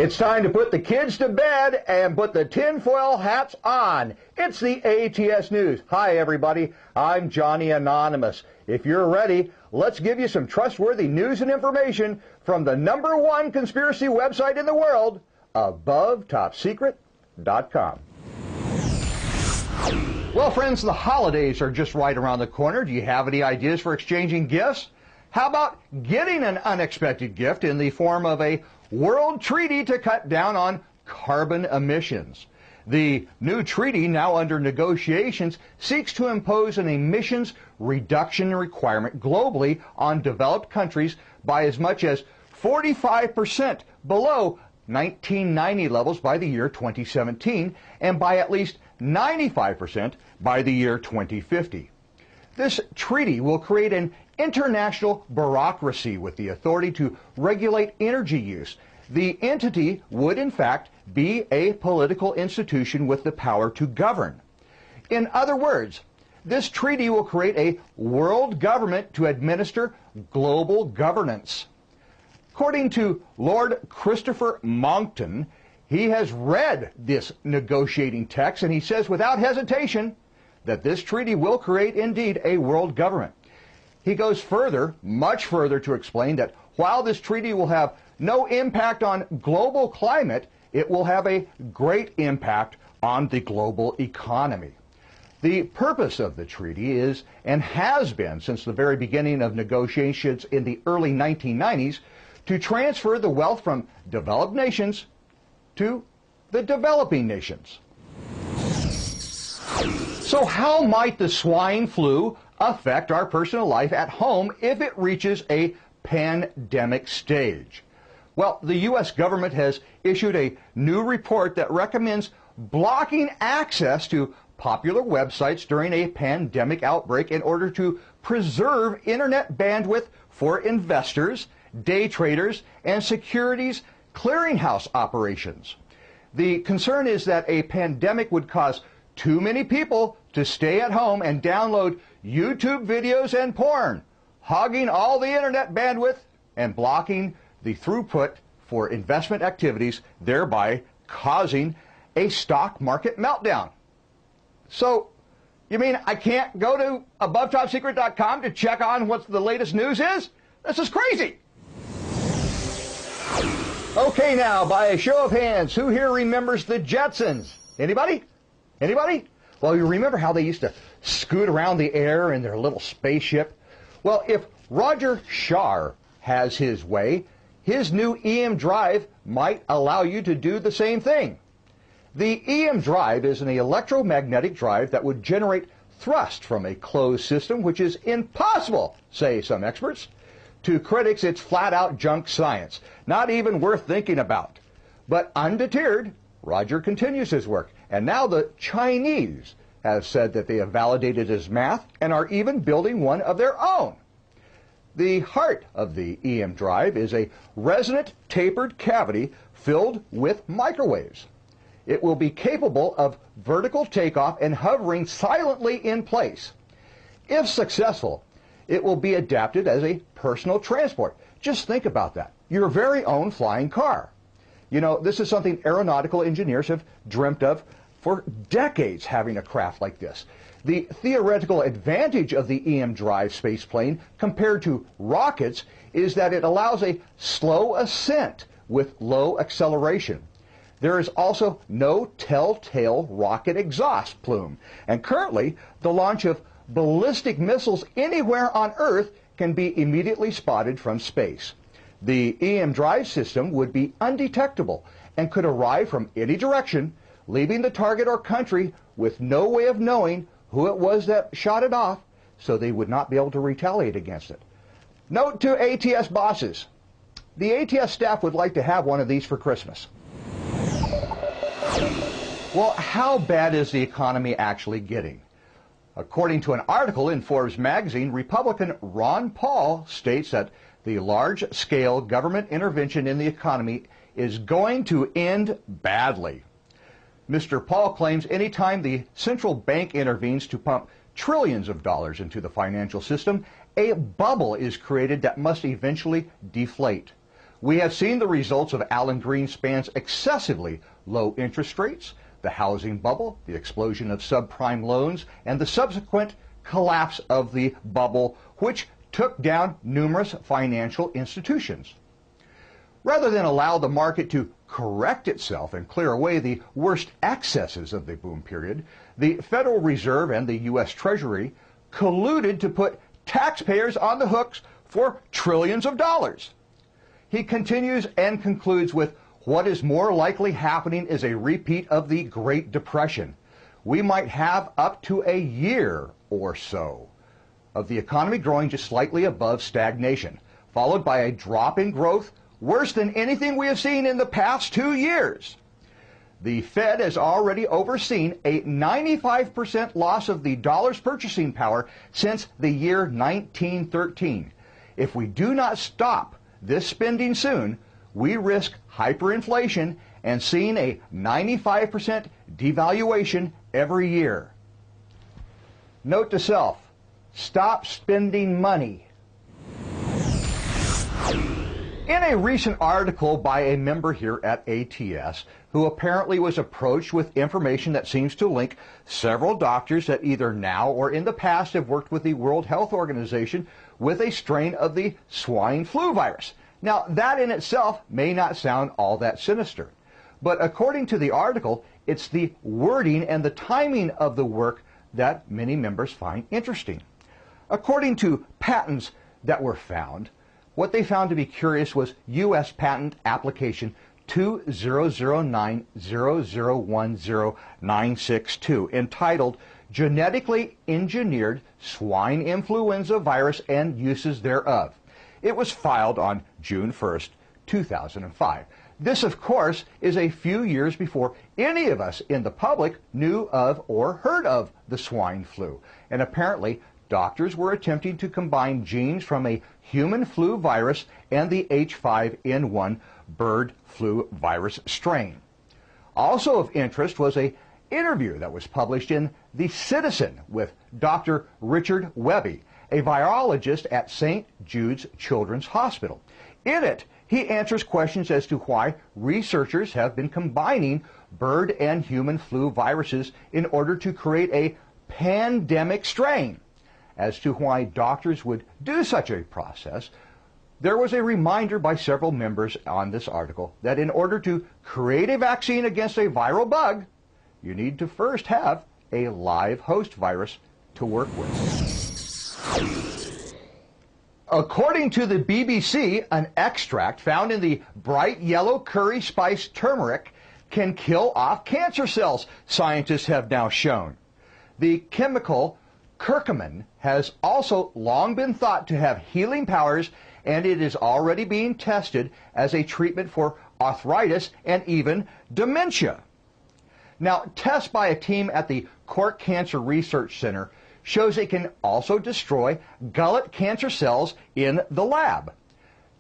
It's time to put the kids to bed and put the tinfoil hats on. It's the ATS News. Hi, everybody. I'm Johnny Anonymous. If you're ready, let's give you some trustworthy news and information from the #1 conspiracy website in the world, AboveTopSecret.com. Well, friends, the holidays are just right around the corner. Do you have any ideas for exchanging gifts? How about getting an unexpected gift in the form of a world treaty to cut down on carbon emissions? The new treaty, now under negotiations, seeks to impose an emissions reduction requirement globally on developed countries by as much as 45% below 1990 levels by the year 2017 and by at least 95% by the year 2050. This treaty will create an international bureaucracy with the authority to regulate energy use. The entity would, in fact, be a political institution with the power to govern. In other words, this treaty will create a world government to administer global governance. According to Lord Christopher Monckton, he has read this negotiating text, and he says without hesitation that this treaty will create indeed a world government. He goes further, much further, to explain that while this treaty will have no impact on global climate, it will have a great impact on the global economy. The purpose of the treaty is, and has been since the very beginning of negotiations in the early 1990s, to transfer the wealth from developed nations to the developing nations. So how might the swine flu affect our personal life at home if it reaches a pandemic stage? Well, the U.S. government has issued a new report that recommends blocking access to popular websites during a pandemic outbreak in order to preserve internet bandwidth for investors, day traders, and securities clearinghouse operations. The concern is that a pandemic would cause too many people to stay at home and download YouTube videos and porn, hogging all the internet bandwidth and blocking the throughput for investment activities, thereby causing a stock market meltdown. So, you mean I can't go to AboveTopSecret.com to check on what the latest news is? This is crazy. Okay, now, by a show of hands, who here remembers the Jetsons? Anybody? Anybody? Well, you remember how they used to scoot around the air in their little spaceship? Well, if Roger Shar has his way, his new EM drive might allow you to do the same thing. The EM drive is an electromagnetic drive that would generate thrust from a closed system, which is impossible, say some experts. To critics, it's flat-out junk science, not even worth thinking about. But undeterred, Roger continues his work, and now the Chinese have said that they have validated his math and are even building one of their own. The heart of the EM drive is a resonant tapered cavity filled with microwaves. It will be capable of vertical takeoff and hovering silently in place. If successful, it will be adapted as a personal transport. Just think about that. Your very own flying car. You know, this is something aeronautical engineers have dreamt of for decades, having a craft like this. The theoretical advantage of the EM drive spaceplane compared to rockets is that it allows a slow ascent with low acceleration. There is also no telltale rocket exhaust plume, and currently the launch of ballistic missiles anywhere on Earth can be immediately spotted from space. The EM drive system would be undetectable and could arrive from any direction, leaving the target or country with no way of knowing who it was that shot it off, so they would not be able to retaliate against it. Note to ATS bosses, the ATS staff would like to have one of these for Christmas. Well, how bad is the economy actually getting? According to an article in Forbes magazine, Republican Ron Paul states that the large-scale government intervention in the economy is going to end badly. Mr. Paul claims anytime the central bank intervenes to pump trillions of dollars into the financial system, a bubble is created that must eventually deflate. We have seen the results of Alan Greenspan's excessively low interest rates, the housing bubble, the explosion of subprime loans, and the subsequent collapse of the bubble, which took down numerous financial institutions. Rather than allow the market to correct itself and clear away the worst excesses of the boom period, the Federal Reserve and the U.S. Treasury colluded to put taxpayers on the hooks for trillions of dollars. He continues and concludes with, what is more likely happening is a repeat of the Great Depression. We might have up to a year or so of the economy growing just slightly above stagnation, followed by a drop in growth worse than anything we have seen in the past 2 years. The Fed has already overseen a 95% loss of the dollar's purchasing power since the year 1913. If we do not stop this spending soon, we risk hyperinflation and seeing a 95% devaluation every year. Note to self, stop spending money. In a recent article by a member here at ATS, who apparently was approached with information that seems to link several doctors that either now or in the past have worked with the World Health Organization with a strain of the swine flu virus. Now, that in itself may not sound all that sinister, but according to the article, it's the wording and the timing of the work that many members find interesting. According to patents that were found, what they found to be curious was U.S. Patent Application 20090010962, entitled Genetically Engineered Swine Influenza Virus and Uses Thereof. It was filed on June 1st, 2005. This, of course, is a few years before any of us in the public knew of or heard of the swine flu, and apparently doctors were attempting to combine genes from a human flu virus and the H5N1 bird flu virus strain. Also of interest was an interview that was published in The Citizen with Dr. Richard Webby, a virologist at St. Jude's Children's Hospital. In it, he answers questions as to why researchers have been combining bird and human flu viruses in order to create a pandemic strain. As to why doctors would do such a process, there was a reminder by several members on this article that in order to create a vaccine against a viral bug, you need to first have a live host virus to work with. According to the BBC, an extract found in the bright yellow curry spice turmeric can kill off cancer cells, scientists have now shown. The chemical curcumin has also long been thought to have healing powers, and it is already being tested as a treatment for arthritis and even dementia. Now, tests by a team at the Cork Cancer Research Center shows it can also destroy gullet cancer cells in the lab.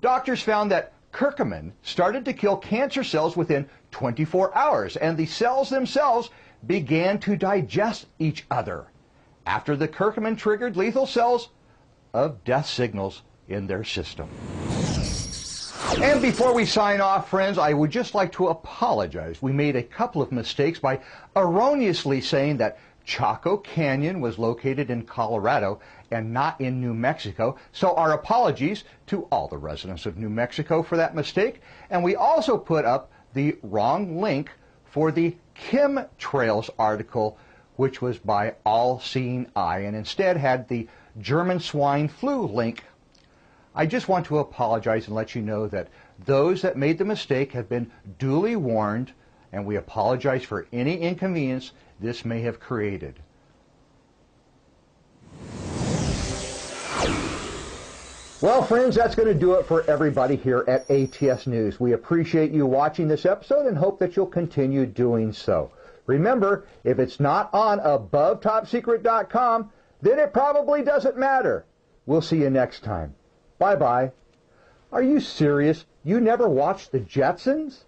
Doctors found that curcumin started to kill cancer cells within 24 hours, and the cells themselves began to digest each other after the curcumin triggered lethal cells of death signals in their system. And before we sign off, friends, I would just like to apologize. We made a couple of mistakes by erroneously saying that Chaco Canyon was located in Colorado and not in New Mexico, so our apologies to all the residents of New Mexico for that mistake. And we also put up the wrong link for the chemtrails article, which was by All Seeing Eye, and instead had the German swine flu link. I just want to apologize and let you know that those that made the mistake have been duly warned, and we apologize for any inconvenience this may have created. Well, friends, that's going to do it for everybody here at ATS News. We appreciate you watching this episode and hope that you'll continue doing so. Remember, if it's not on AboveTopSecret.com, then it probably doesn't matter. We'll see you next time. Bye-bye. Are you serious? You never watched the Jetsons?